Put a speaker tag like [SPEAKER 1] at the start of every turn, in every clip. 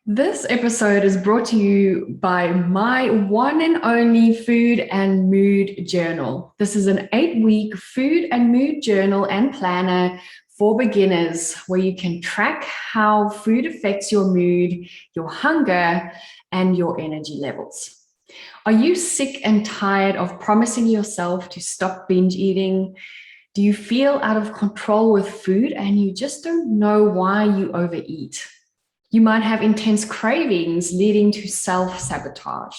[SPEAKER 1] This episode is brought to you by my one and only food and mood journal. This is an 8-week food and mood journal and planner for beginners where you can track how food affects your mood, your hunger, and your energy levels. Are you sick and tired of promising yourself to stop binge eating? Do you feel out of control with food and you just don't know why you overeat? You might have intense cravings leading to self-sabotage.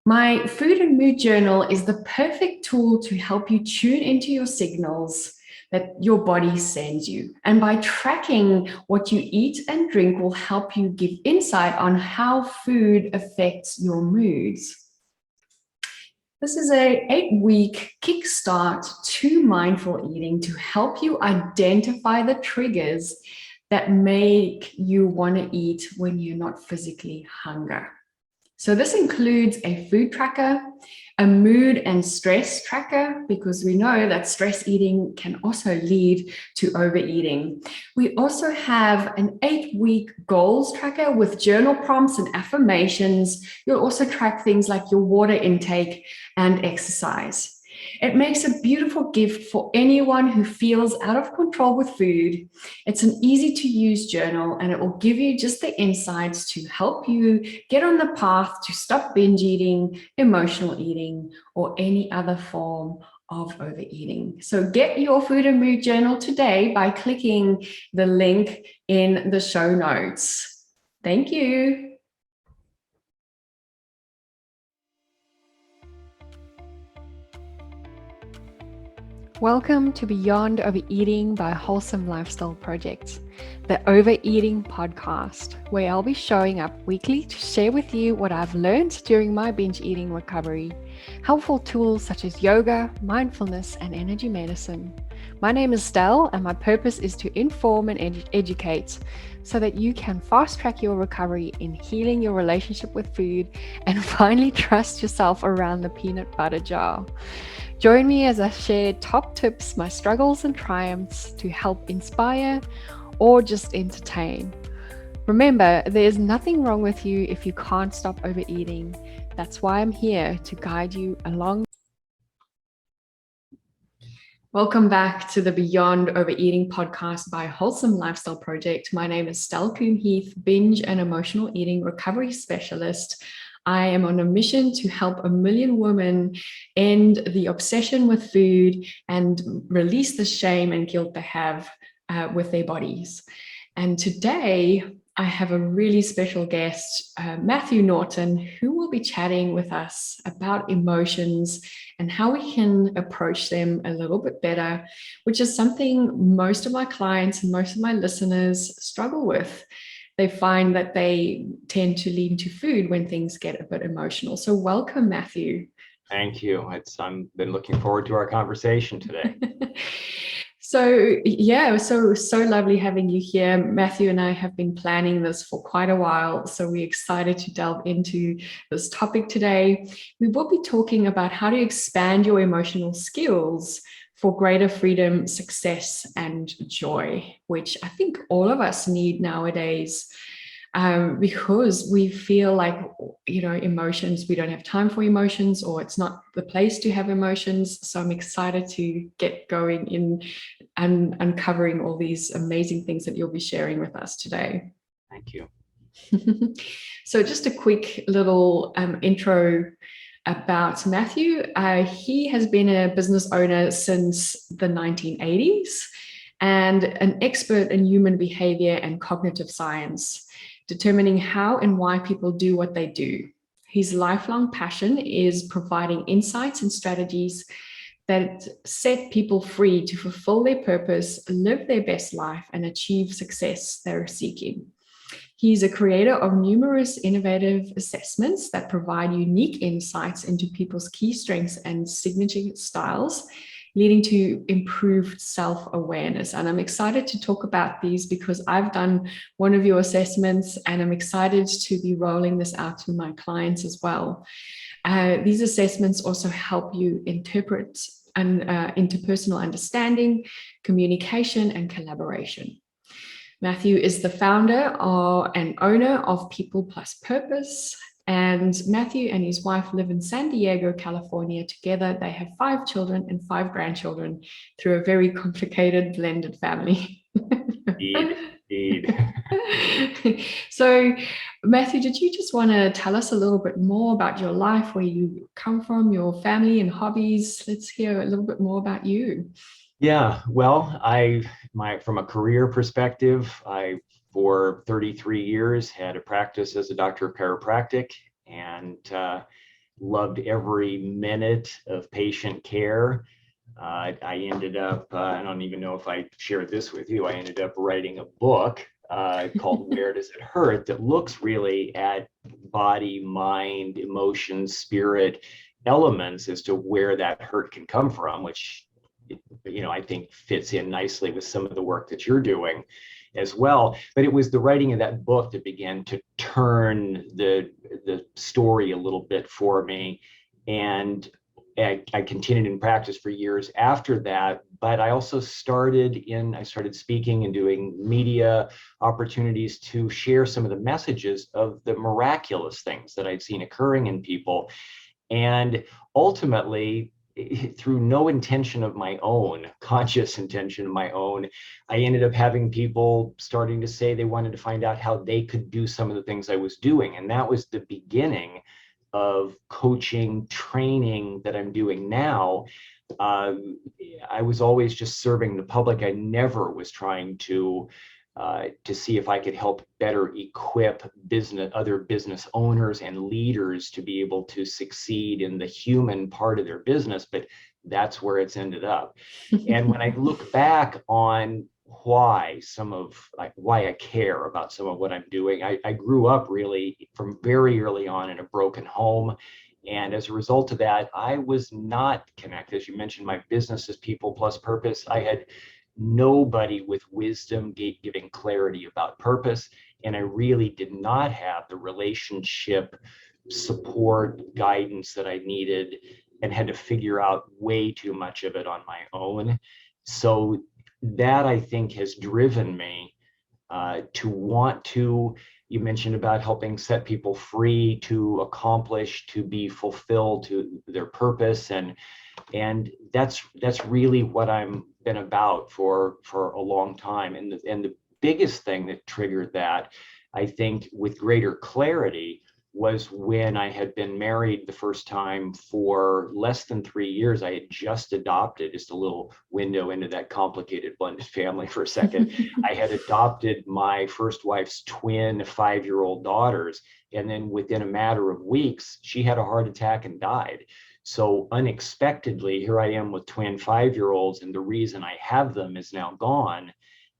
[SPEAKER 1] My food and mood journal is the perfect tool to help you tune into your signals that your body sends you. And by tracking what you eat and drink will help you give insight on how food affects your moods. This is an 8-week kickstart to mindful eating to help you identify the triggers that make you want to eat when you're not physically hungry. So this includes a food tracker, a mood and stress tracker, because we know that stress eating can also lead to overeating. We also have an 8-week goals tracker with journal prompts and affirmations. You'll also track things like your water intake and exercise. It makes a beautiful gift for anyone who feels out of control with food. It's an easy to use journal and it will give you just the insights to help you get on the path to stop binge eating, emotional eating, or any other form of overeating. So get your food and mood journal today by clicking the link in the show notes. Thank you. Welcome to Beyond Overeating by Wholesome Lifestyle Project, the Overeating podcast, where I'll be showing up weekly to share with you what I've learned during my binge eating recovery, helpful tools such as yoga, mindfulness, and energy medicine. My name is Stell, and my purpose is to inform and educate so that you can fast track your recovery in healing your relationship with food and finally trust yourself around the peanut butter jar. Join me as I share top tips, my struggles and triumphs to help inspire or just entertain. Remember, there is nothing wrong with you if you can't stop overeating. That's why I'm here to guide you along. Welcome back to the Beyond Overeating podcast by Wholesome Lifestyle Project. My name is Stell Coombe-Heath, binge and emotional eating recovery specialist. I am on a mission to help 1 million women end the obsession with food and release the shame and guilt they have with their bodies. And today I have a really special guest, Mathew Norton, who will be chatting with us about emotions and how we can approach them a little bit better, which is something most of my clients and most of my listeners struggle with. They find that they tend to lean to food when things get a bit emotional. So welcome, Mathew.
[SPEAKER 2] Thank you. I've been looking forward to our conversation today.
[SPEAKER 1] So lovely having you here. Mathew and I have been planning this for quite a while, so we're excited to delve into this topic today. We will be talking about how to expand your emotional skills for greater freedom, success, and joy, which I think all of us need nowadays, because we feel like, emotions, we don't have time for emotions, or it's not the place to have emotions. So I'm excited to get going in and uncovering all these amazing things that you'll be sharing with us today.
[SPEAKER 2] Thank you.
[SPEAKER 1] So just a quick little intro about Mathew. He has been a business owner since the 1980s and an expert in human behavior and cognitive science, determining how and why people do what they do. His lifelong passion is providing insights and strategies that set people free to fulfill their purpose, live their best life, and achieve success they're seeking. He's a creator of numerous innovative assessments that provide unique insights into people's key strengths and signature styles, leading to improved self-awareness. And I'm excited to talk about these because I've done one of your assessments and I'm excited to be rolling this out to my clients as well. These assessments also help you interpret interpersonal understanding, communication, and collaboration. Matthew is the founder and owner of People Plus Purpose. And Matthew and his wife live in San Diego, California together. They have 5 children and 5 grandchildren through a very complicated blended family.
[SPEAKER 2] Indeed.
[SPEAKER 1] So, Matthew, did you just want to tell us a little bit more about your life, where you come from, your family and hobbies? Let's hear a little bit more about you.
[SPEAKER 2] Yeah, well, from a career perspective, for 33 years had a practice as a doctor of chiropractic, and loved every minute of patient care. I ended up, I don't even know if I shared this with you, I ended up writing a book called Where Does It Hurt, that looks really at body, mind, emotions, spirit elements as to where that hurt can come from, which I think fits in nicely with some of the work that you're doing as well. But it was the writing of that book that began to turn the story a little bit for me. And I continued in practice for years after that, but I also started speaking and doing media opportunities to share some of the messages of the miraculous things that I'd seen occurring in people. And ultimately, through no intention of my own, conscious intention of my own, I ended up having people starting to say they wanted to find out how they could do some of the things I was doing. And that was the beginning of coaching, training that I'm doing now. I was always just serving the public. I never was trying to see if I could help better equip other business owners and leaders to be able to succeed in the human part of their business, but that's where it's ended up. And when I look back on why I care about some of what I'm doing, I grew up really from very early on in a broken home. And as a result of that, I was not connected. As you mentioned, my business is People Plus Purpose. I had nobody with wisdom giving clarity about purpose. And I really did not have the relationship support, guidance that I needed, and had to figure out way too much of it on my own. So that, I think, has driven me to want to, you mentioned about helping set people free to accomplish, to be fulfilled to their purpose. And that's really what I'm been about for a long time. And the biggest thing that triggered that, I think, with greater clarity, was when I had been married the first time for less than 3 years. I had just adopted, just a little window into that complicated blended family for a second. I had adopted my first wife's twin 5-year-old daughters. And then within a matter of weeks, she had a heart attack and died. So unexpectedly, here I am with twin 5-year-olds, and the reason I have them is now gone.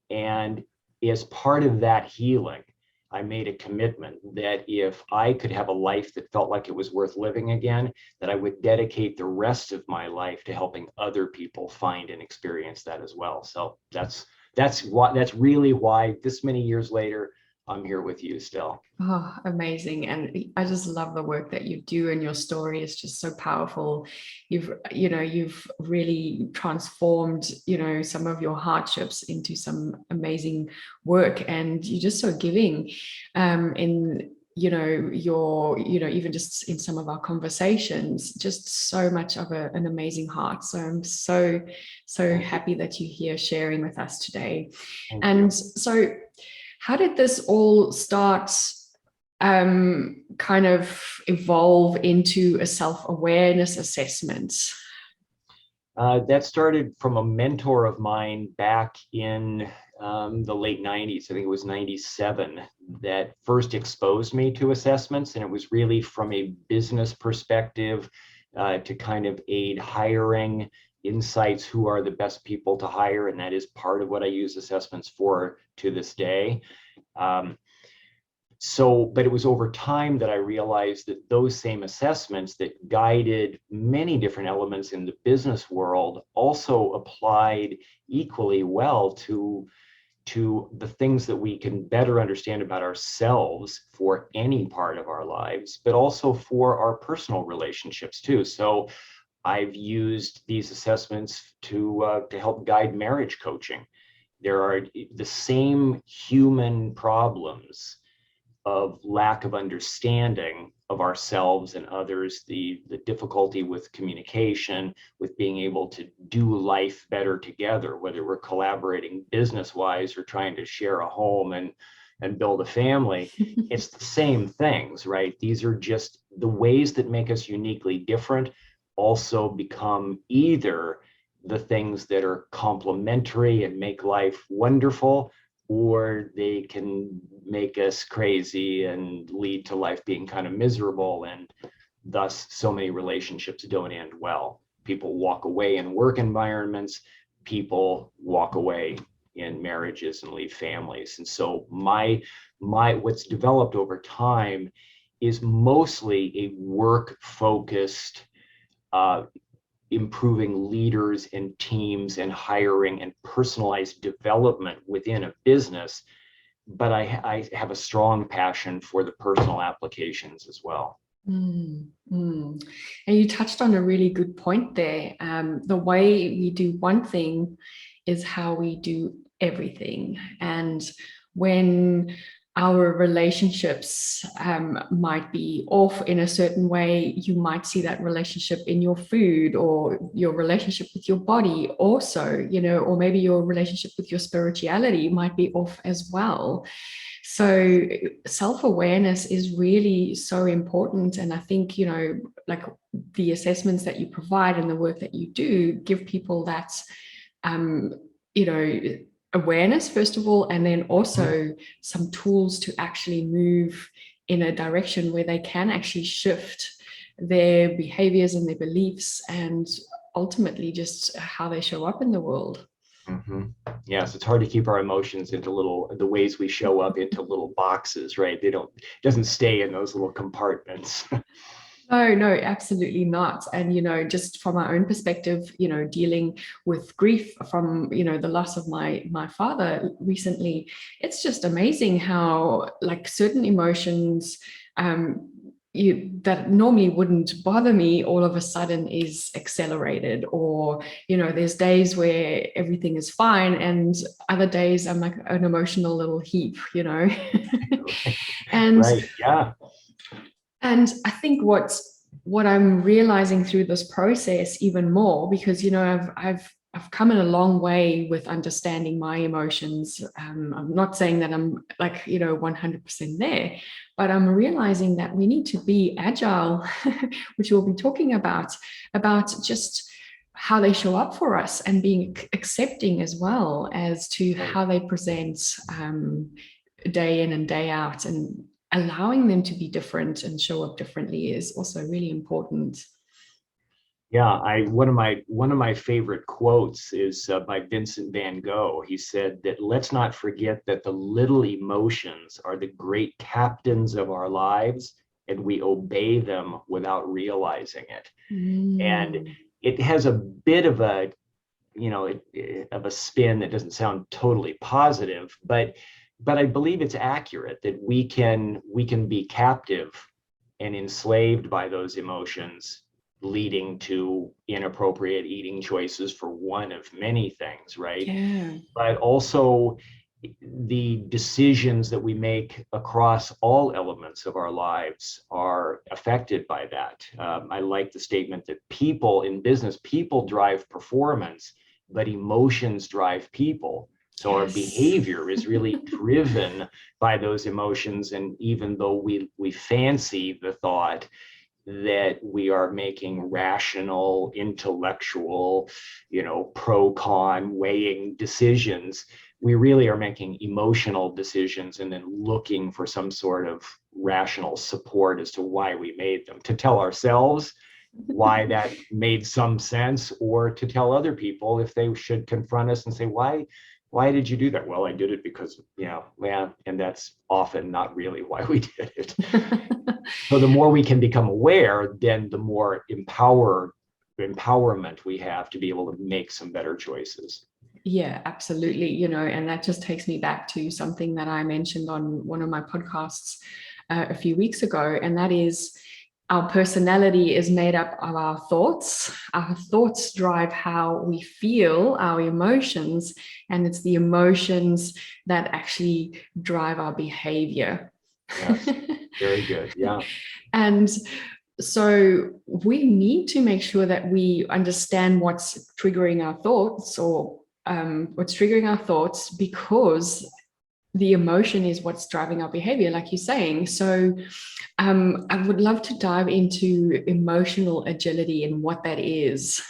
[SPEAKER 2] And as part of that healing, I made a commitment that if I could have a life that felt like it was worth living again, that I would dedicate the rest of my life to helping other people find and experience that as well. So that's really why this many years later, I'm here with you still.
[SPEAKER 1] Oh, amazing. And I just love the work that you do, and your story is just so powerful. You've really transformed, some of your hardships into some amazing work, and you're just so giving in even just in some of our conversations, just so much of an amazing heart. So I'm so happy that you're here sharing with us today. And so how did this all start, kind of evolve into a self-awareness assessment?
[SPEAKER 2] That started from a mentor of mine back in the late 90s. I think it was 97 that first exposed me to assessments. And it was really from a business perspective to kind of aid hiring, insights, who are the best people to hire. And that is part of what I use assessments for to this day. But it was over time that I realized that those same assessments that guided many different elements in the business world also applied equally well to the things that we can better understand about ourselves for any part of our lives, but also for our personal relationships too. So I've used these assessments to help guide marriage coaching. There are the same human problems of lack of understanding of ourselves and others, the difficulty with communication, with being able to do life better together, whether we're collaborating business-wise or trying to share a home and build a family. It's the same things, right? These are just the ways that make us uniquely different also become either the things that are complementary and make life wonderful, or they can make us crazy and lead to life being kind of miserable. And thus, so many relationships don't end well. People walk away in work environments, people walk away in marriages and leave families. And so my what's developed over time is mostly a work focused improving leaders and teams and hiring and personalized development within a business. But I have a strong passion for the personal applications as well.
[SPEAKER 1] And you touched on a really good point there. The way we do one thing is how we do everything. And when our relationships might be off in a certain way, you might see that relationship in your food or your relationship with your body also, or maybe your relationship with your spirituality might be off as well. So self-awareness is really so important. And I think, like the assessments that you provide and the work that you do give people that, awareness, first of all, and then also some tools to actually move in a direction where they can actually shift their behaviors and their beliefs and ultimately just how they show up in the world.
[SPEAKER 2] Mm-hmm. Yes, it's hard to keep our emotions into the ways we show up into little boxes, right? It doesn't stay in those little compartments.
[SPEAKER 1] No, absolutely not. And, just from my own perspective, dealing with grief from, the loss of my father recently, it's just amazing how like certain emotions that normally wouldn't bother me all of a sudden is accelerated, or there's days where everything is fine and other days I'm like an emotional little heap. And
[SPEAKER 2] right, yeah.
[SPEAKER 1] And I think what I'm realizing through this process even more, because I've come in a long way with understanding my emotions. I'm not saying that I'm like 100% there, but I'm realizing that we need to be agile, which we'll be talking about just how they show up for us and being accepting as well as to how they present day in and day out, and allowing them to be different and show up differently is also really important.
[SPEAKER 2] Yeah, one of my favorite quotes is by Vincent Van Gogh. He said that let's not forget that the little emotions are the great captains of our lives, and we obey them without realizing it. And it has a bit of a of a spin that doesn't sound totally positive, but I believe it's accurate that we can be captive and enslaved by those emotions, leading to inappropriate eating choices for one of many things, right?
[SPEAKER 1] Yeah.
[SPEAKER 2] But also the decisions that we make across all elements of our lives are affected by that. I like the statement that people in business, people drive performance, but emotions drive people. So yes. Our behavior is really driven by those emotions. And even though we fancy the thought that we are making rational, intellectual, pro-con weighing decisions, we really are making emotional decisions and then looking for some sort of rational support as to why we made them, to tell ourselves why that made some sense, or to tell other people if they should confront us and say, why did you do that? Well, I did it because, and that's often not really why we did it. So the more we can become aware, then the more empowerment we have to be able to make some better choices.
[SPEAKER 1] Yeah, absolutely. And that just takes me back to something that I mentioned on one of my podcasts a few weeks ago. And that is, our personality is made up of our thoughts. Our thoughts drive how we feel, our emotions, and it's the emotions that actually drive our behavior.
[SPEAKER 2] Yes, very good. Yeah.
[SPEAKER 1] And so we need to make sure that we understand what's triggering our thoughts, or what's triggering our thoughts, because the emotion is what's driving our behavior, like you're saying. So I would love to dive into emotional agility and what that is.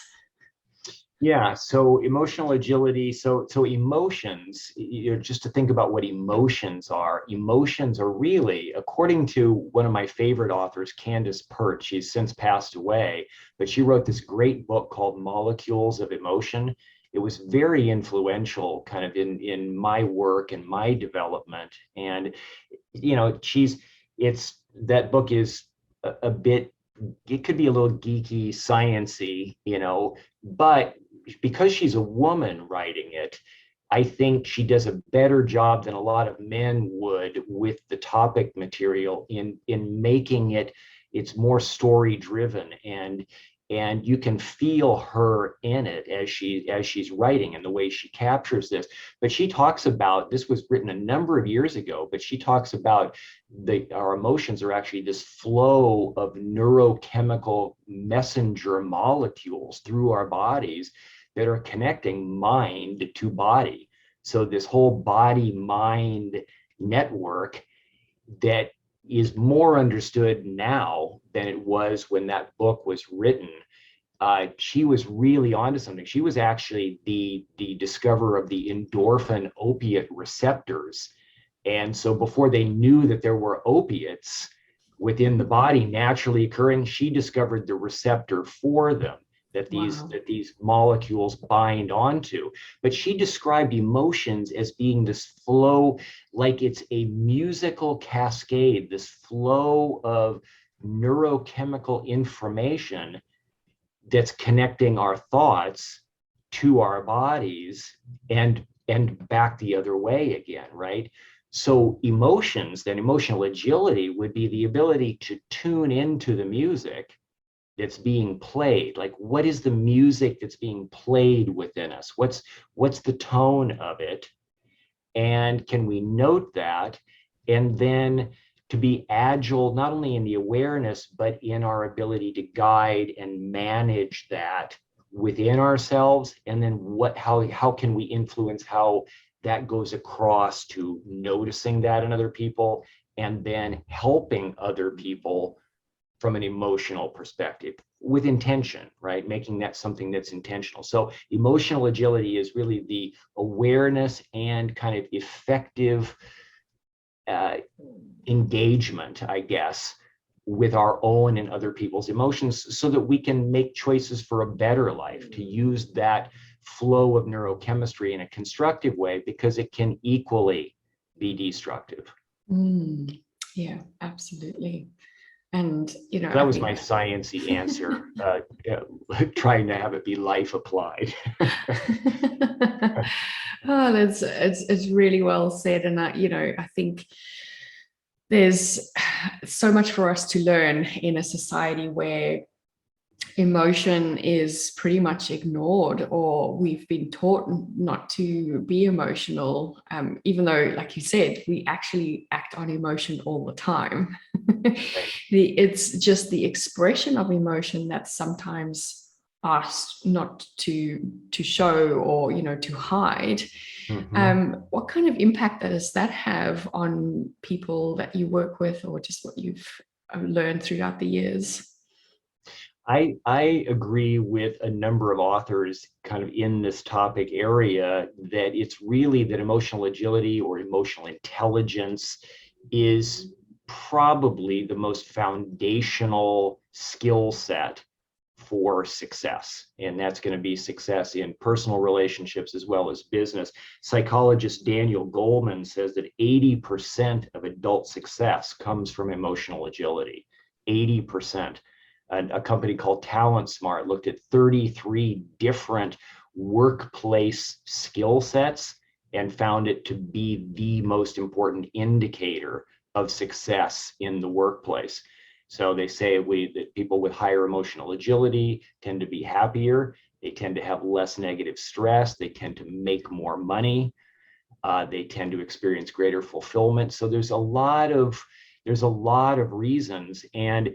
[SPEAKER 2] Yeah, so emotional agility, so emotions, just to think about what emotions are really, according to one of my favorite authors, Candace Pert. She's since passed away, but she wrote this great book called Molecules of Emotion. It was very influential kind of in my work and my development. And it's that book is a bit, it could be a little geeky, sciency, but because she's a woman writing it, I think she does a better job than a lot of men would with the topic material in making it's more story driven, and you can feel her in it as she's writing and the way she captures this. But she talks about, this was written a number of years ago, but she talks about our emotions are actually this flow of neurochemical messenger molecules through our bodies that are connecting mind to body. So this whole body mind network that is more understood now than it was when that book was written. She was really onto something. She was actually the discoverer of the endorphin opiate receptors. And so before they knew that there were opiates within the body naturally occurring, she discovered the receptor for them that these molecules bind onto. But she described emotions as being this flow, like it's a musical cascade, this flow of neurochemical information that's connecting our thoughts to our bodies and back the other way again, right? So emotions, then emotional agility would be the ability to tune into the music that's being played. Like, what is the music that's being played within us? What's the tone of it? And can we note that? And then to be agile, not only in the awareness, but in our ability to guide and manage that within ourselves. And then how can we influence how that goes across to noticing that in other people, and then helping other people from an emotional perspective with intention, right? Making that something that's intentional. So emotional agility is really the awareness and kind of effective engagement, I guess, with our own and other people's emotions so that we can make choices for a better life, to use that flow of neurochemistry in a constructive way, because it can equally be destructive.
[SPEAKER 1] Yeah, absolutely. And,
[SPEAKER 2] that was my sciencey answer, trying to have it be life applied.
[SPEAKER 1] Oh, it's really well said. And I think there's so much for us to learn in a society where emotion is pretty much ignored, or we've been taught not to be emotional, even though, like you said, we actually act on emotion all the time. It's just the expression of emotion that's sometimes asked not to show, or to hide. What kind of impact does that have on people that you work with, or just what you've learned throughout the years?
[SPEAKER 2] I agree with a number of authors kind of in this topic area that it's really that emotional agility or emotional intelligence is probably the most foundational skill set for success. And that's going to be success in personal relationships as well as business. Psychologist Daniel Goleman says that 80% of adult success comes from emotional agility. 80%. A company called Talent Smart looked at 33 different workplace skill sets and found it to be the most important indicator of success in the workplace. So they say that people with higher emotional agility tend to be happier. They tend to have less negative stress. They tend to make more money. They tend to experience greater fulfillment. So there's a lot of reasons. And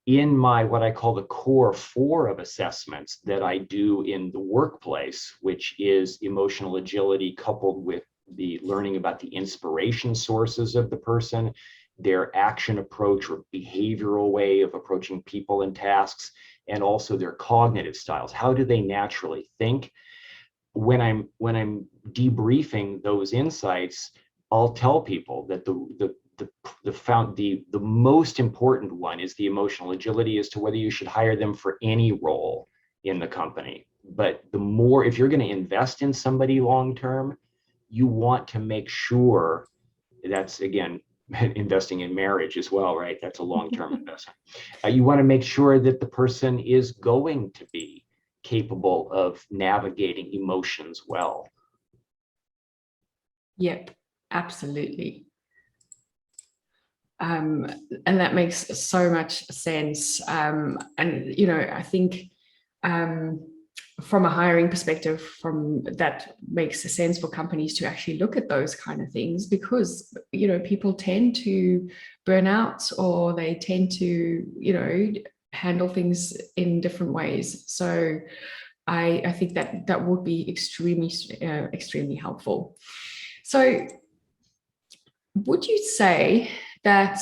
[SPEAKER 2] in my what I call the core 4 of assessments that I do in the workplace, which is emotional agility coupled with the learning about the inspiration sources of the person, their action approach or behavioral way of approaching people and tasks, and also their cognitive styles. How do they naturally think? When I'm debriefing those insights, I'll tell people that the most important one is the emotional agility as to whether you should hire them for any role in the company. But the more, if you're going to invest in somebody long term, you want to make sure, that's again investing in marriage as well, right? That's a long-term investment. You want to make sure that the person is going to be capable of navigating emotions well.
[SPEAKER 1] Yep, absolutely. And that makes so much sense. And, you know, I think from a hiring perspective, from that makes sense for companies to actually look at those kind of things, because, you know, people tend to burn out, or they tend to, you know, handle things in different ways. So I think that would be extremely helpful. So would you say that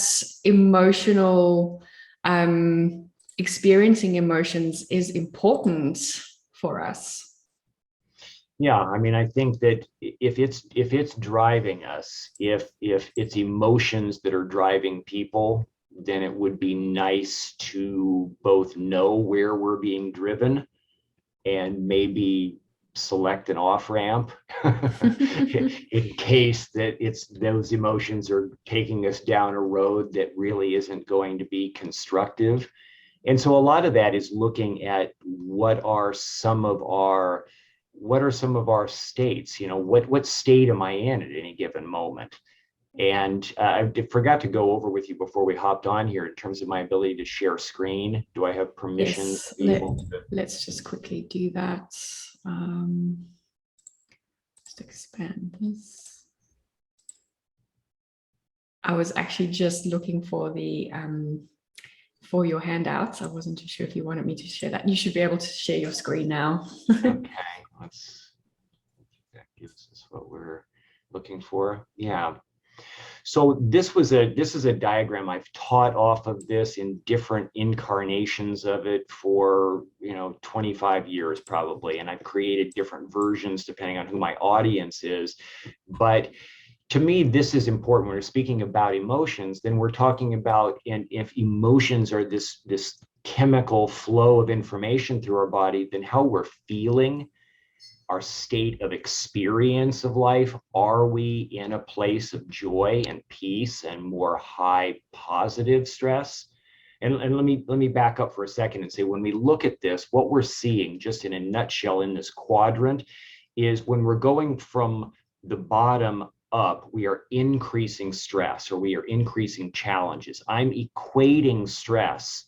[SPEAKER 1] experiencing emotions is important for us?
[SPEAKER 2] Yeah, I mean, I think that if it's driving us, if it's emotions that are driving people, then it would be nice to both know where we're being driven and maybe select an off ramp in case that those emotions are taking us down a road that really isn't going to be constructive. And so a lot of that is looking at what are some of our states, you know, what state am I in at any given moment? And I forgot to go over with you before we hopped on here in terms of my ability to share screen. Do I have permission?
[SPEAKER 1] Yes, let's just quickly do that. Just expand this. I was actually just looking for the for your handouts. I wasn't too sure if you wanted me to share that. You should be able to share your screen now.
[SPEAKER 2] Okay, that gives us what we're looking for. Yeah. So this is a diagram. I've taught off of this in different incarnations of it for, you know, 25 years probably, and I've created different versions depending on who my audience is. But to me, this is important when we're speaking about emotions. Then we're talking about, and if emotions are this chemical flow of information through our body, then how we're feeling, our state of experience of life. Are we in a place of joy and peace and more high positive stress? And let me back up for a second and say, when we look at this, what we're seeing just in a nutshell in this quadrant is when we're going from the bottom up, we are increasing stress, or we are increasing challenges. I'm equating stress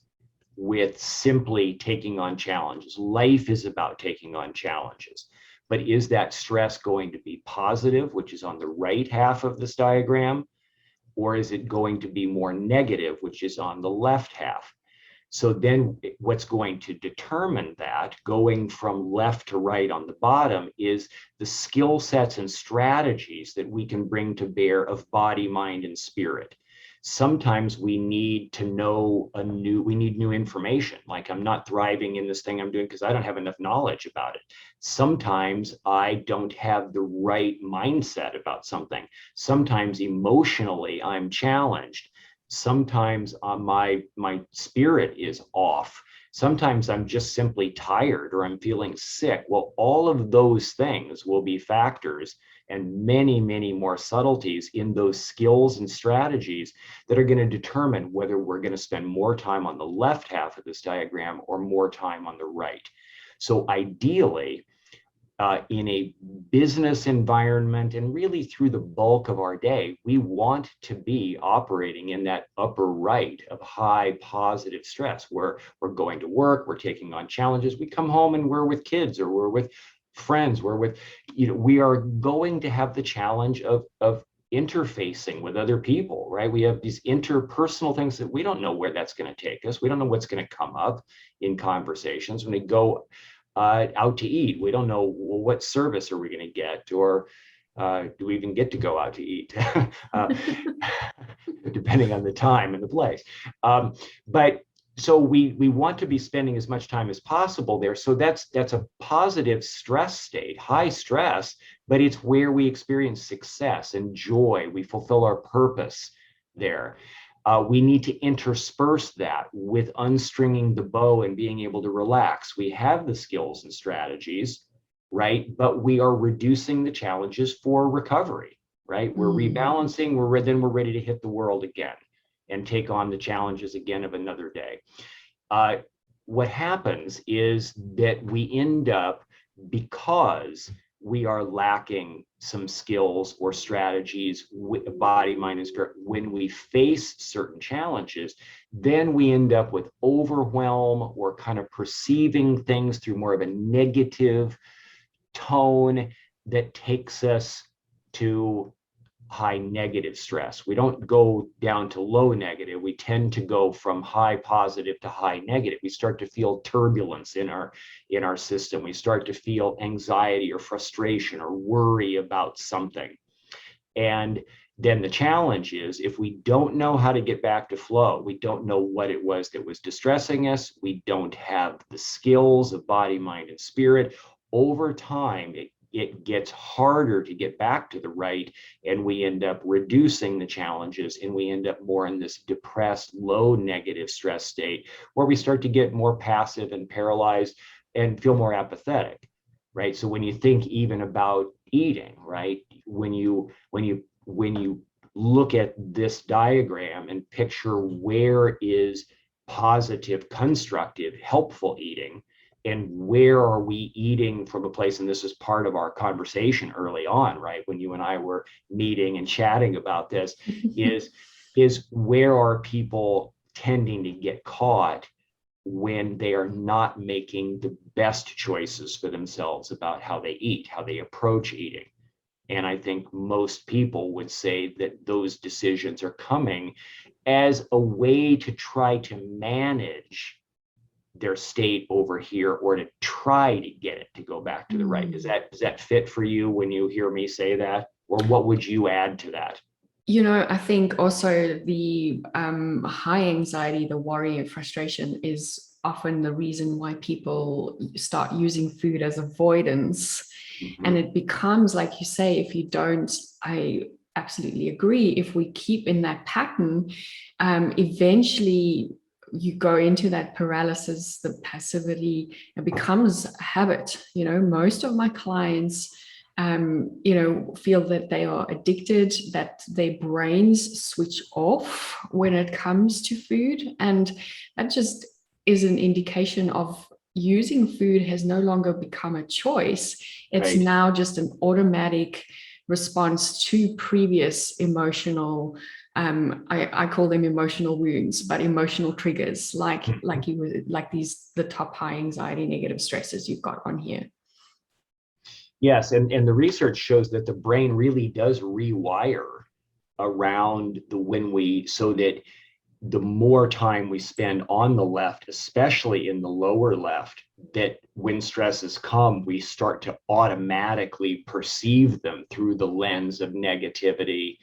[SPEAKER 2] with simply taking on challenges. Life is about taking on challenges. But is that stress going to be positive, which is on the right half of this diagram, or is it going to be more negative, which is on the left half? So then what's going to determine that, going from left to right on the bottom, is the skill sets and strategies that we can bring to bear of body, mind, and spirit. Sometimes we need to know we need new information. Like, I'm not thriving in this thing I'm doing because I don't have enough knowledge about it. Sometimes I don't have the right mindset about something. Sometimes emotionally I'm challenged. Sometimes my spirit is off. Sometimes I'm just simply tired, or I'm feeling sick. Well, all of those things will be factors, and many, many more subtleties in those skills and strategies that are going to determine whether we're going to spend more time on the left half of this diagram or more time on the right. So ideally, in a business environment and really through the bulk of our day, we want to be operating in that upper right of high positive stress where we're going to work, we're taking on challenges, we come home and we're with kids or we're with friends, we're with, we are going to have the challenge of interfacing with other people, right? We have these interpersonal things that we don't know where that's going to take us. We don't know what's going to come up in conversations. When we go out to eat, we don't know, well, what service are we going to get, or do we even get to go out to eat, depending on the time and the place. But so we want to be spending as much time as possible there. So that's a positive stress state, high stress, but it's where we experience success and joy. We fulfill our purpose there. We need to intersperse that with unstringing the bow and being able to relax. We have the skills and strategies, right? But we are reducing the challenges for recovery, right? We're rebalancing, then we're ready to hit the world again and take on the challenges again of another day. What happens is that we end up, because we are lacking some skills or strategies with body, mind, and spirit, when we face certain challenges, then we end up with overwhelm or kind of perceiving things through more of a negative tone that takes us to high negative stress. We don't go down to low negative. We tend to go from high positive to high negative. We start to feel turbulence in our system. We start to feel anxiety or frustration or worry about something. And then the challenge is, if we don't know how to get back to flow, we don't know what it was that was distressing us, we don't have the skills of body, mind, and spirit, over time, it gets harder to get back to the right, and we end up reducing the challenges, and we end up more in this depressed, low negative stress state where we start to get more passive and paralyzed and feel more apathetic, right? So when you think even about eating, right, when you look at this diagram and picture where is positive, constructive, helpful eating, and where are we eating from a place, and this is part of our conversation early on, right, when you and I were meeting and chatting about this, is where are people tending to get caught when they are not making the best choices for themselves about how they eat, how they approach eating. And I think most people would say that those decisions are coming as a way to try to manage their state over here, or to try to get it to go back to the right. Does that fit for you when you hear me say that? Or what would you add to that?
[SPEAKER 1] I think also the high anxiety, the worry and frustration is often the reason why people start using food as avoidance. And it becomes, like you say, if you don't, I absolutely agree, if we keep in that pattern, eventually you go into that paralysis, the passivity, it becomes a habit. Most of my clients, feel that they are addicted, that their brains switch off when it comes to food. And that just is an indication of using food has no longer become a choice. It's now just an automatic response to previous emotional I call them emotional wounds, but emotional triggers, like the top high anxiety, negative stresses you've got on here.
[SPEAKER 2] Yes, and the research shows that the brain really does rewire around so that the more time we spend on the left, especially in the lower left, that when stresses come, we start to automatically perceive them through the lens of negativity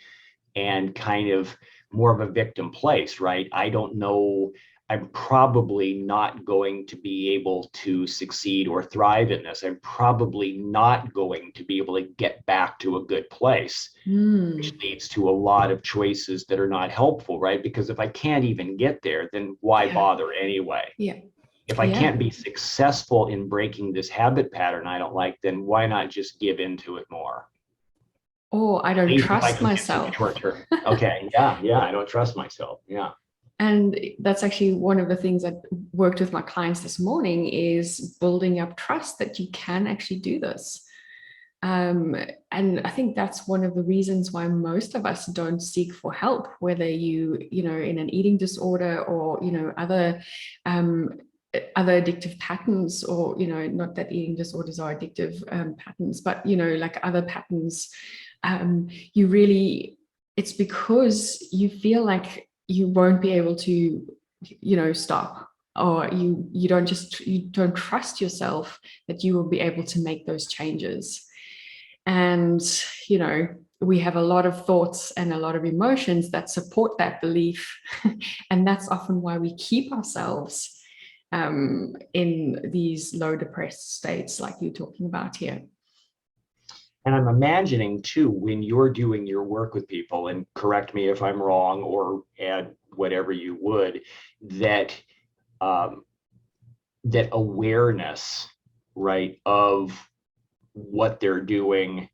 [SPEAKER 2] and kind of more of a victim place, right? I don't know, I'm probably not going to be able to succeed or thrive in this. I'm probably not going to be able to get back to a good place, which leads to a lot of choices that are not helpful, right? Because if I can't even get there, then why bother anyway? If I can't be successful in breaking this habit pattern I don't like, then why not just give into it more?
[SPEAKER 1] Oh, I don't trust myself.
[SPEAKER 2] Okay, I don't trust myself. Yeah.
[SPEAKER 1] And that's actually one of the things I worked with my clients this morning, is building up trust that you can actually do this. And I think that's one of the reasons why most of us don't seek for help, whether you know, in an eating disorder or, you know, um, other addictive patterns, or, you know, not that eating disorders are addictive patterns, but, you know, like other patterns, you really, it's because you feel like you won't be able to, you know, stop, or you don't trust yourself that you will be able to make those changes. And, you know, we have a lot of thoughts and a lot of emotions that support that belief. And that's often why we keep ourselves in these low depressed states like you're talking about here.
[SPEAKER 2] And I'm imagining too, when you're doing your work with people, and correct me if I'm wrong or add whatever you would, that um, that awareness, right, of what they're doing,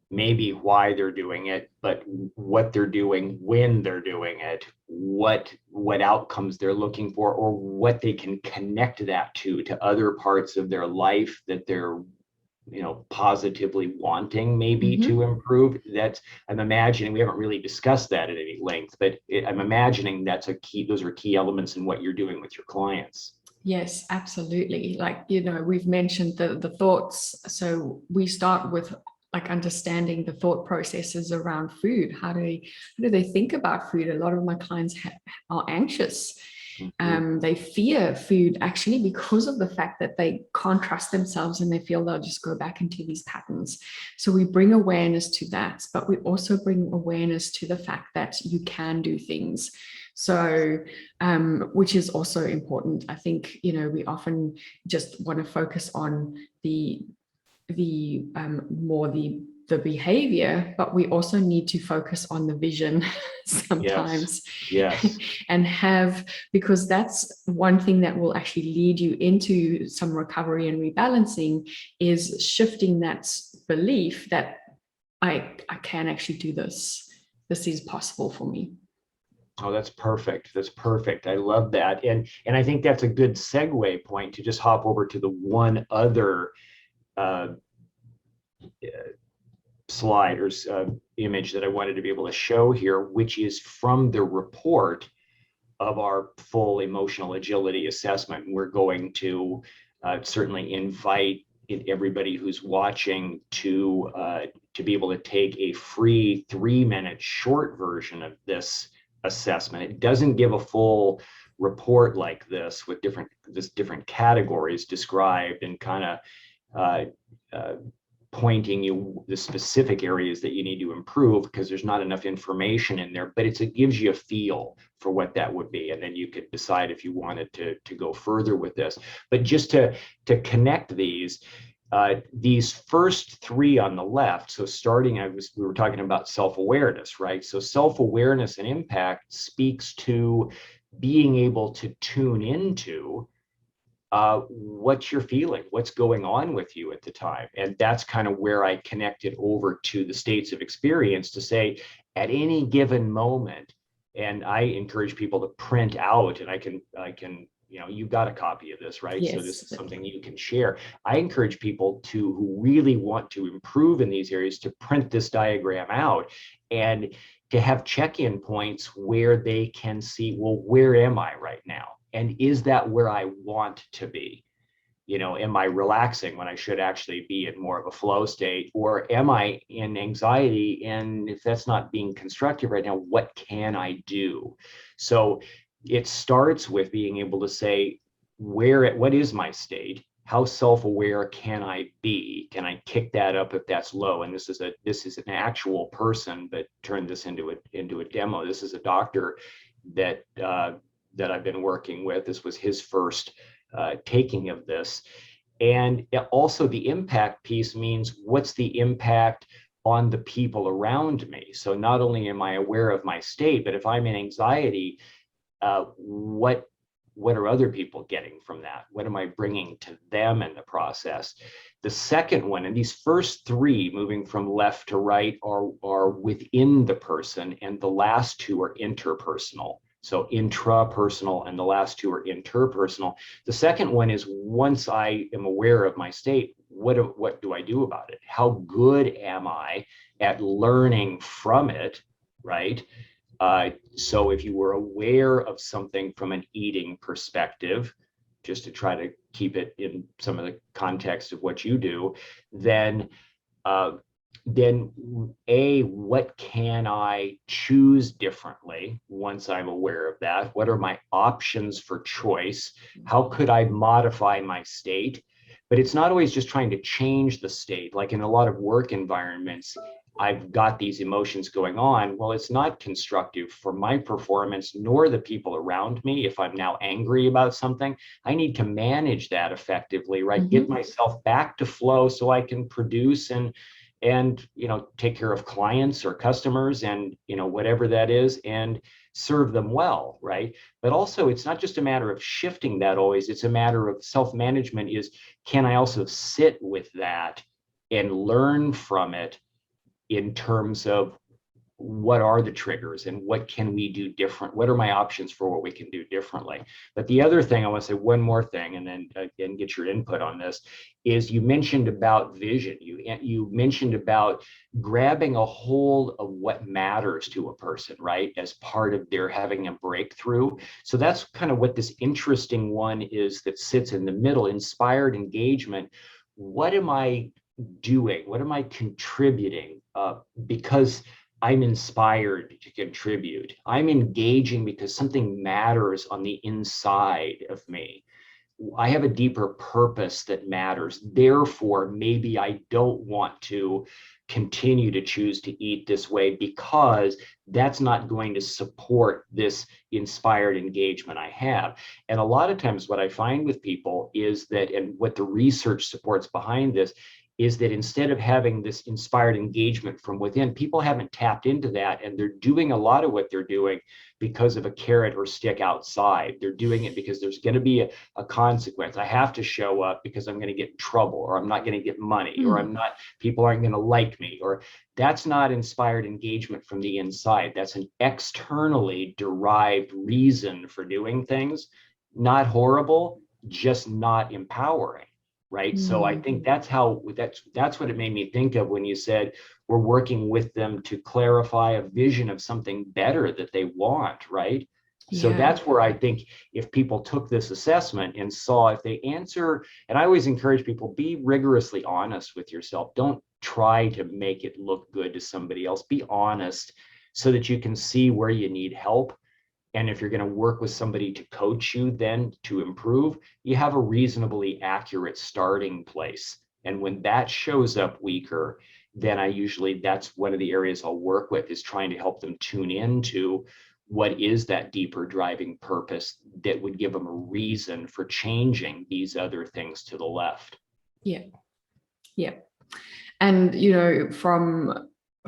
[SPEAKER 2] maybe why they're doing it, but what they're doing when they're doing it, what outcomes they're looking for, or what they can connect that to other parts of their life that they're, you know, positively wanting maybe to improve. That's, I'm imagining, we haven't really discussed that at any length, but I'm imagining that's a key, those are key elements in what you're doing with your clients.
[SPEAKER 1] Yes, absolutely. Like, you know, we've mentioned the thoughts. So we start with like understanding the thought processes around food. How do they think about food? A lot of my clients are anxious. They fear food actually because of the fact that they can't trust themselves and they feel they'll just go back into these patterns. So we bring awareness to that, but we also bring awareness to the fact that you can do things. So, which is also important. I think, you know, we often just want to focus on more the behavior, but we also need to focus on the vision sometimes.
[SPEAKER 2] Yes.
[SPEAKER 1] And have, because that's one thing that will actually lead you into some recovery and rebalancing, is shifting that belief that I can actually do this. This is possible for me.
[SPEAKER 2] Oh, that's perfect. That's perfect. I love that. And I think that's a good segue point to just hop over to the one other uh, slide or image that I wanted to be able to show here, which is from the report of our full emotional agility assessment. We're going to certainly invite everybody who's watching to be able to take a free 3-minute short version of this assessment. It doesn't give a full report like this with different categories described and kind of pointing you the specific areas that you need to improve, because there's not enough information in there, but it gives you a feel for what that would be. And then you could decide if you wanted to go further with this. But just to connect these first three on the left, so starting, we were talking about self-awareness, right? So self-awareness and impact speaks to being able to tune into what you're feeling, what's going on with you at the time. And that's kind of where I connected over to the states of experience to say, at any given moment, and I encourage people to print out, and I can, you know, you've got a copy of this, right?
[SPEAKER 1] Yes.
[SPEAKER 2] So this is something you can share. I encourage people who really want to improve in these areas to print this diagram out and to have check-in points where they can see, well, where am I right now? And is that where I want to be? You know, am I relaxing when I should actually be in more of a flow state? Or am I in anxiety? And if that's not being constructive right now, what can I do? So it starts with being able to say, what is my state? How self-aware can I be? Can I kick that up if that's low? And this is an actual person, but turn this into a demo. This is a doctor that I've been working with. This was his first taking of this. And also the impact piece means, what's the impact on the people around me? So not only am I aware of my state, but if I'm in anxiety, what are other people getting from that? What am I bringing to them in the process? The second one, and these first three moving from left to right are within the person, and the last two are interpersonal. So intrapersonal, and the last two are interpersonal. The second one is, once I am aware of my state, what do I do about it? How good am I at learning from it, right? So if you were aware of something from an eating perspective, just to try to keep it in some of the context of what you do, then what can I choose differently once I'm aware of that? What are my options for choice? How could I modify my state? But it's not always just trying to change the state. Like in a lot of work environments, I've got these emotions going on. Well, it's not constructive for my performance nor the people around me. If I'm now angry about something, I need to manage that effectively, right? Get myself back to flow so I can produce and take care of clients or customers and whatever that is, and serve them well, right? But also, it's not just a matter of shifting that always. It's a matter of self-management. Is, can I also sit with that and learn from it in terms of what are the triggers and what can we do different? What are my options for what we can do differently? But the other thing, I want to say one more thing, and then again, get your input on this, is you mentioned about vision. You mentioned about grabbing a hold of what matters to a person, right? As part of their having a breakthrough. So that's kind of what this interesting one is that sits in the middle, inspired engagement. What am I doing? What am I contributing? Because I'm inspired to contribute. I'm engaging because something matters on the inside of me. I have a deeper purpose that matters. Therefore, maybe I don't want to continue to choose to eat this way because that's not going to support this inspired engagement I have. And a lot of times what I find with people is that, and what the research supports behind this, is that instead of having this inspired engagement from within, people haven't tapped into that, and they're doing a lot of what they're doing because of a carrot or stick outside. They're doing it because there's going to be a consequence. I have to show up because I'm going to get in trouble, or I'm not going to get money, or people aren't going to like me, or that's not inspired engagement from the inside. That's an externally derived reason for doing things. Not horrible, just not empowering. Right. So I think that's what it made me think of when you said we're working with them to clarify a vision of something better that they want. Right. So that's where I think if people took this assessment and saw if they answer, and I always encourage people, be rigorously honest with yourself. Don't try to make it look good to somebody else. Be honest so that you can see where you need help. And if you're going to work with somebody to coach you then to improve, you have a reasonably accurate starting place. And when that shows up weaker, then that's one of the areas I'll work with, is trying to help them tune into what is that deeper driving purpose that would give them a reason for changing these other things to the left.
[SPEAKER 1] Yeah. Yeah. And,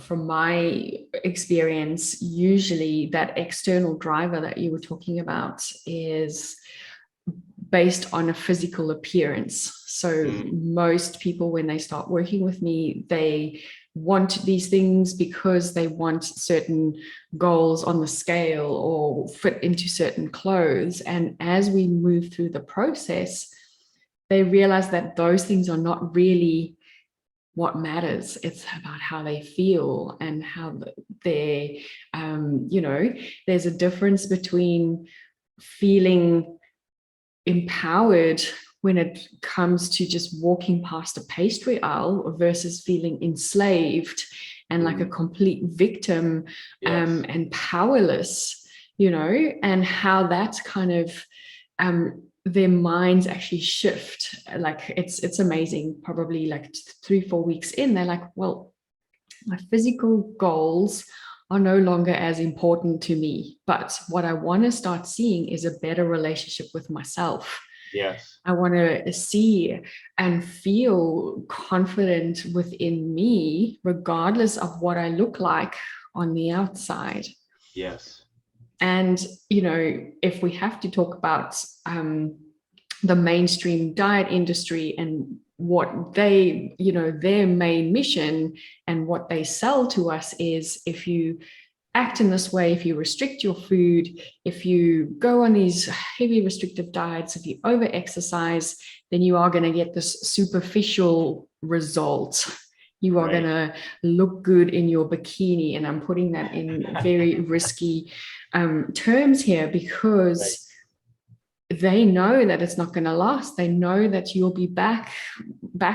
[SPEAKER 1] from my experience, usually that external driver that you were talking about is based on a physical appearance. So most people, when they start working with me, they want these things because they want certain goals on the scale or fit into certain clothes. And as we move through the process, they realize that those things are not really what matters. It's about how they feel and how they, there's a difference between feeling empowered when it comes to just walking past a pastry aisle versus feeling enslaved and like a complete victim and powerless, and how that's kind of their minds actually shift. Like it's amazing. Probably like 3-4 weeks in, they're like, well, my physical goals are no longer as important to me, but what I want to start seeing is a better relationship with myself.
[SPEAKER 2] Yes.
[SPEAKER 1] I want to see and feel confident within me, regardless of what I look like on the outside.
[SPEAKER 2] Yes.
[SPEAKER 1] And, if we have to talk about the mainstream diet industry and what they, their main mission and what they sell to us is, if you act in this way, if you restrict your food, if you go on these heavy restrictive diets, if you over exercise, then you are going to get this superficial result. You are going to look good in your bikini. And I'm putting that in very risky terms here, because they know that it's not going to last. They know that you'll be back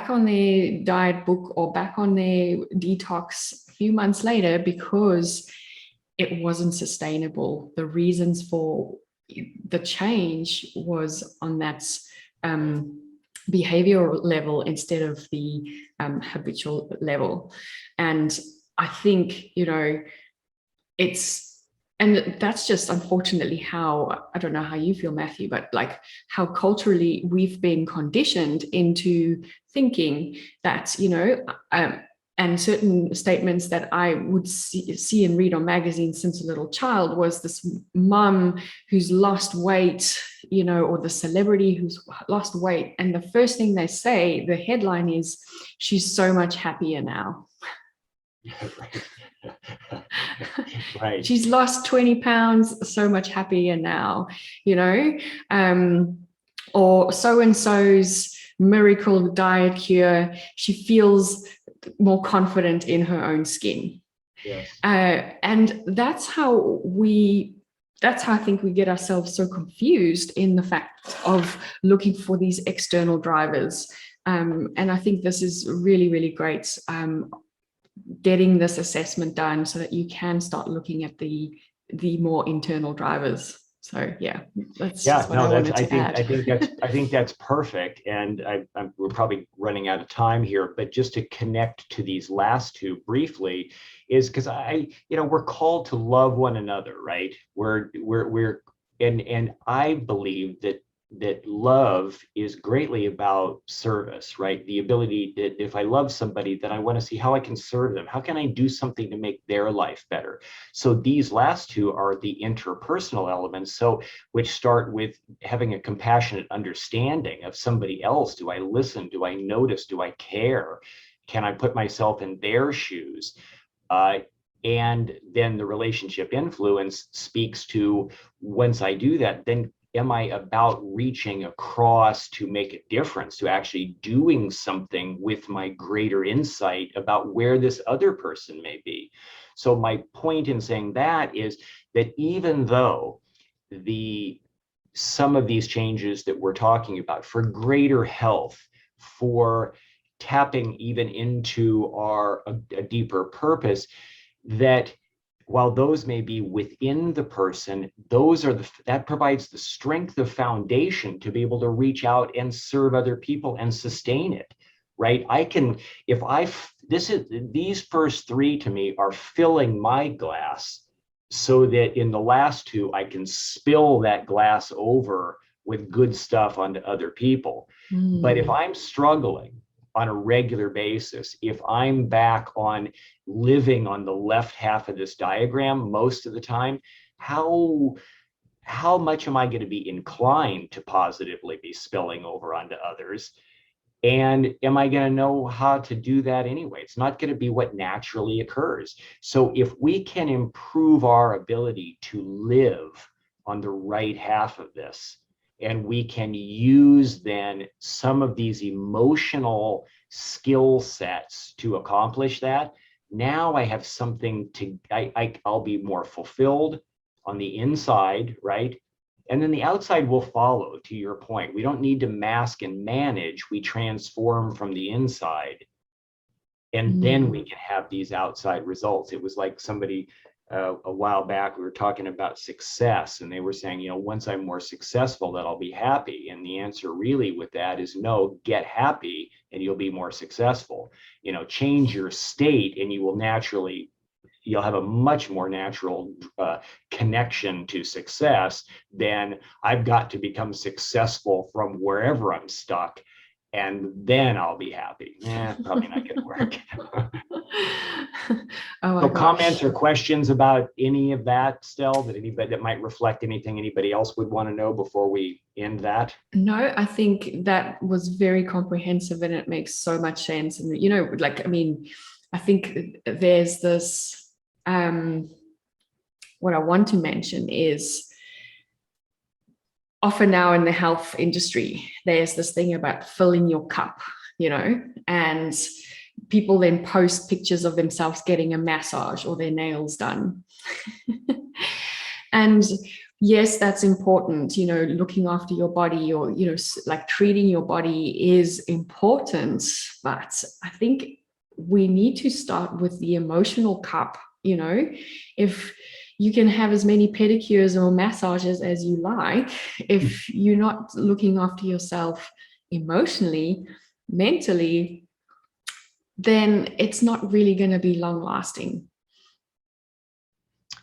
[SPEAKER 1] on their diet book or back on their detox a few months later, because it wasn't sustainable. The reasons for the change was on that behavioral level instead of the habitual level. And I think, and that's just unfortunately how, I don't know how you feel, Matthew, but like how culturally we've been conditioned into thinking that, and certain statements that I would see and read on magazines since a little child was this mum who's lost weight, or the celebrity who's lost weight. And the first thing they say, the headline is, she's so much happier now.
[SPEAKER 2] Right.
[SPEAKER 1] She's lost 20 pounds, so much happier now, or so-and-so's miracle diet cure. She feels more confident in her own skin.
[SPEAKER 2] Yes.
[SPEAKER 1] And that's how I think we get ourselves so confused in the fact of looking for these external drivers. And I think this is really, really great, getting this assessment done so that you can start looking at the more internal drivers. So that's what I wanted to add.
[SPEAKER 2] I think that's perfect. And we're probably running out of time here, but just to connect to these last two briefly is because we're called to love one another, right? And I believe that love is greatly about service, right? The ability that if I love somebody, then I want to see how I can serve them. How can I do something to make their life better? So these last two are the interpersonal elements, which start with having a compassionate understanding of somebody else. Do I listen? Do I notice? Do I care? Can I put myself in their shoes? And then the relationship influence speaks to, once I do that, then am I about reaching across to make a difference, to actually doing something with my greater insight about where this other person may be? So my point in saying that is that even though some of these changes that we're talking about for greater health, for tapping even into a deeper purpose, that while those may be within the person, that provides the strength of foundation to be able to reach out and serve other people and sustain it, right? These first three to me are filling my glass so that in the last two, I can spill that glass over with good stuff onto other people. But if I'm struggling on a regular basis, if I'm back on living on the left half of this diagram most of the time, how much am I going to be inclined to positively be spilling over onto others? And am I going to know how to do that anyway? It's not going to be what naturally occurs. So if we can improve our ability to live on the right half of this, and we can use then some of these emotional skill sets to accomplish that, now I have something I'll be more fulfilled on the inside, right? And then the outside will follow, to your point. We don't need to mask and manage. We transform from the inside. And then we can have these outside results. It was like somebody a while back, we were talking about success, and they were saying, once I'm more successful, that I'll be happy. And the answer really with that is no, get happy and you'll be more successful. Change your state and you'll have a much more natural connection to success than I've got to become successful from wherever I'm stuck, and then I'll be happy. Probably not going to work. So comments or questions about any of that, Stel, that might reflect anything anybody else would want to know before we end that?
[SPEAKER 1] No, I think that was very comprehensive and it makes so much sense. And, I think there's this, what I want to mention is often now in the health industry, there's this thing about filling your cup, and people then post pictures of themselves getting a massage or their nails done. And yes, that's important, looking after your body, or, like treating your body is important. But I think we need to start with the emotional cup. If you can have as many pedicures or massages as you like, if you're not looking after yourself emotionally, mentally, then it's not really going to be long lasting.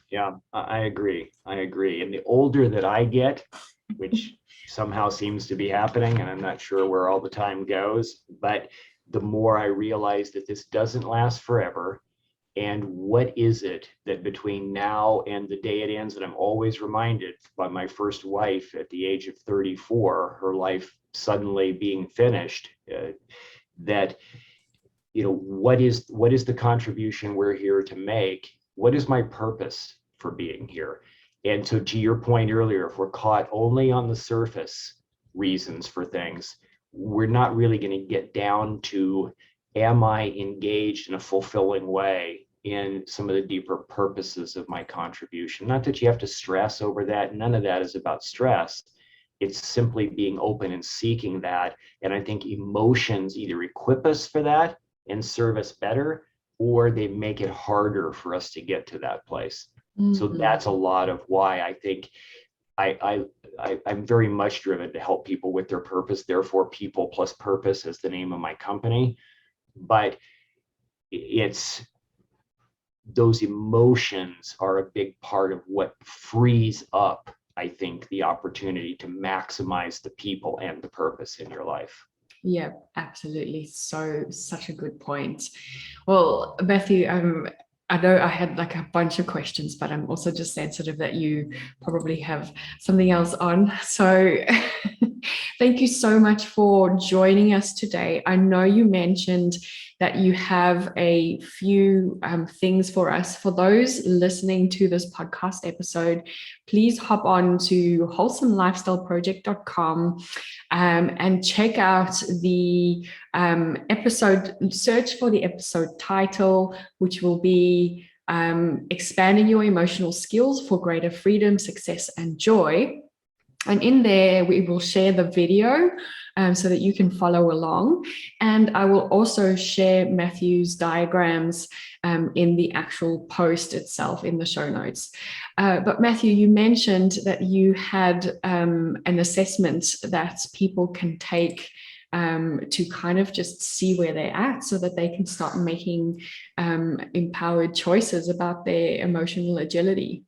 [SPEAKER 2] Yeah, I agree. And the older that I get, which somehow seems to be happening, and I'm not sure where all the time goes, but the more I realize that this doesn't last forever. And what is it that between now and the day it ends, that I'm always reminded by my first wife at the age of 34, her life suddenly being finished, that, what is the contribution we're here to make? What is my purpose for being here? And so to your point earlier, if we're caught only on the surface reasons for things, we're not really going to get down to, am I engaged in a fulfilling way in some of the deeper purposes of my contribution? Not that you have to stress over that. None of that is about stress. It's simply being open and seeking that. And I think emotions either equip us for that and serve us better, or they make it harder for us to get to that place. Mm-hmm. So that's a lot of why I think I'm very much driven to help people with their purpose. Therefore, People Plus Purpose is the name of my company. But it's those emotions are a big part of what frees up, I think, the opportunity to maximize the people and the purpose in your life.
[SPEAKER 1] Yeah, absolutely. Such a good point. Well, Matthew, I know I had like a bunch of questions, but I'm also just sensitive that you probably have something else on. So thank you so much for joining us today. I know you mentioned that you have a few things for us. For those listening to this podcast episode, please hop on to wholesomelifestyleproject.com and check out the episode, search for the episode title, which will be Expanding Your Emotional Skills for Greater Freedom, Success, and Joy. And in there, we will share the video so that you can follow along. And I will also share Matthew's diagrams in the actual post itself in the show notes. But Matthew, you mentioned that you had an assessment that people can take to kind of just see where they're at so that they can start making empowered choices about their emotional agility.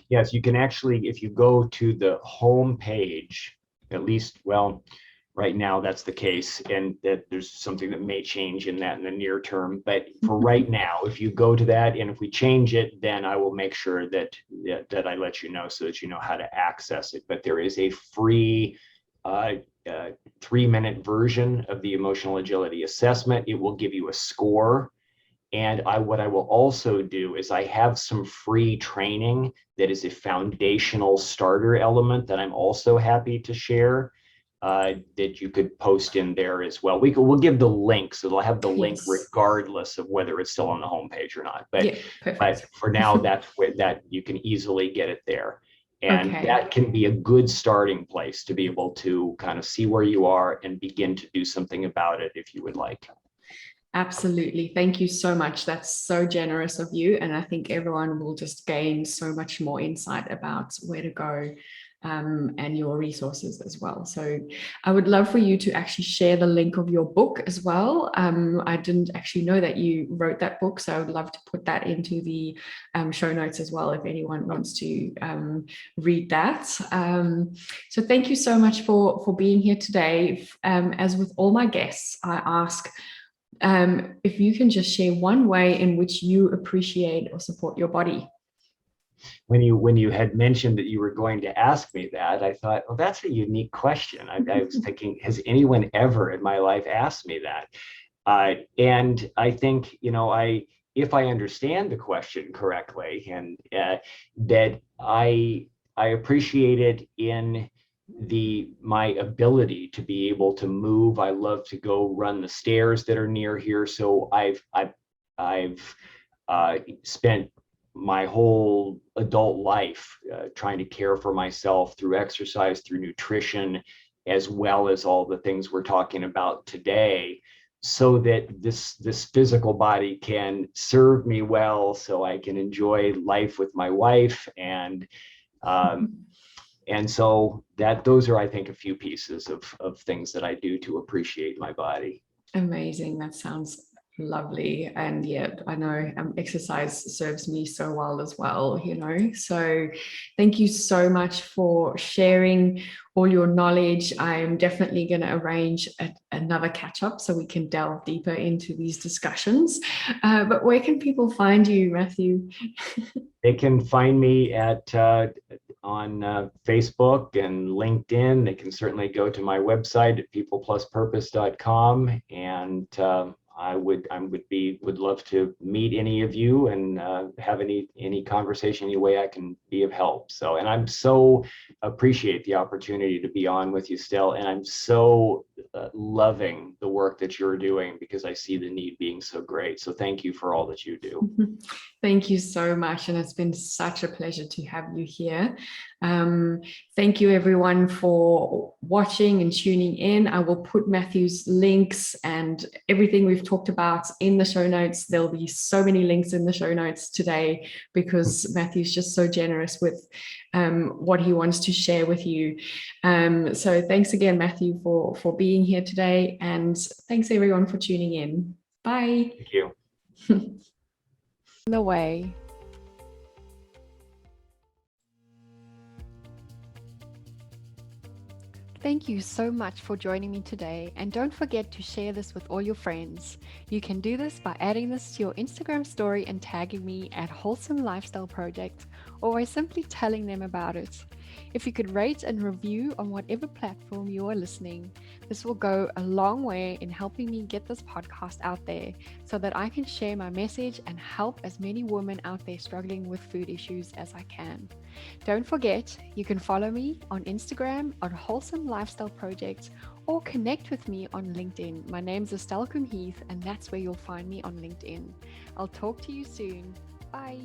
[SPEAKER 2] Yes, you can actually, if you go to the home page, at least, well, right now that's the case, and that there's something that may change in that in the near term. But for right now, if you go to that, and if we change it, then I will make sure that I let you know so that you know how to access it. But there is a free 3-minute version of the emotional agility assessment. It will give you a score. And what I will also do is I have some free training that is a foundational starter element that I'm also happy to share that you could post in there as well. We'll give the link, so they'll have the link regardless of whether it's still on the homepage or not. But, but for now, that's where that you can easily get it there. And that can be a good starting place to be able to kind of see where you are and begin to do something about it if you would like.
[SPEAKER 1] Absolutely. Thank you so much. That's so generous of you. And I think everyone will just gain so much more insight about where to go and your resources as well. So I would love for you to actually share the link of your book as well. I didn't actually know that you wrote that book, so I would love to put that into the show notes as well if anyone wants to read that. So thank you so much for being here today. As with all my guests, I ask if you can just share one way in which you appreciate or support your body.
[SPEAKER 2] When you had mentioned that you were going to ask me that, I thought, well, that's a unique question. I was thinking, has anyone ever in my life asked me that? And I think, if I understand the question correctly, and that I appreciate it in my ability to be able to move. I love to go run the stairs that are near here. So I've spent my whole adult life trying to care for myself through exercise, through nutrition, as well as all the things we're talking about today, so that this physical body can serve me well, so I can enjoy life with my wife. And so those are, I think, a few pieces of things that I do to appreciate my body.
[SPEAKER 1] Amazing. That sounds lovely. And yeah, I know exercise serves me so well as well, So thank you so much for sharing all your knowledge. I'm definitely going to arrange another catch up so we can delve deeper into these discussions. But where can people find you, Mathew?
[SPEAKER 2] They can find me on Facebook and LinkedIn. They can certainly go to my website at peoplepluspurpose.com, and I would love to meet any of you and have any conversation, any way I can be of help. So, and I'm so appreciate the opportunity to be on with you, Stell, and I'm so loving the work that you're doing, because I see the need being so great. So thank you for all that you do.
[SPEAKER 1] Thank you so much. And it's been such a pleasure to have you here. Thank you everyone for watching and tuning in. I will put Mathew's links and everything we've talked about in the show notes. There'll be so many links in the show notes today, because Mathew's just so generous with what he wants to share with you. So thanks again, Mathew, for being here today. And thanks everyone for tuning in. Bye.
[SPEAKER 2] Thank you.
[SPEAKER 3] The way. Thank you so much for joining me today, and don't forget to share this with all your friends. You can do this by adding this to your Instagram story and tagging me at Wholesome Lifestyle Project, or by simply telling them about it. If you could rate and review on whatever platform you are listening, this will go a long way in helping me get this podcast out there, so that I can share my message and help as many women out there struggling with food issues as I can. Don't forget, you can follow me on Instagram on Wholesome Lifestyle Project, or connect with me on LinkedIn. My name's Coombe-Heath, and that's where you'll find me on LinkedIn. I'll talk to you soon. Bye.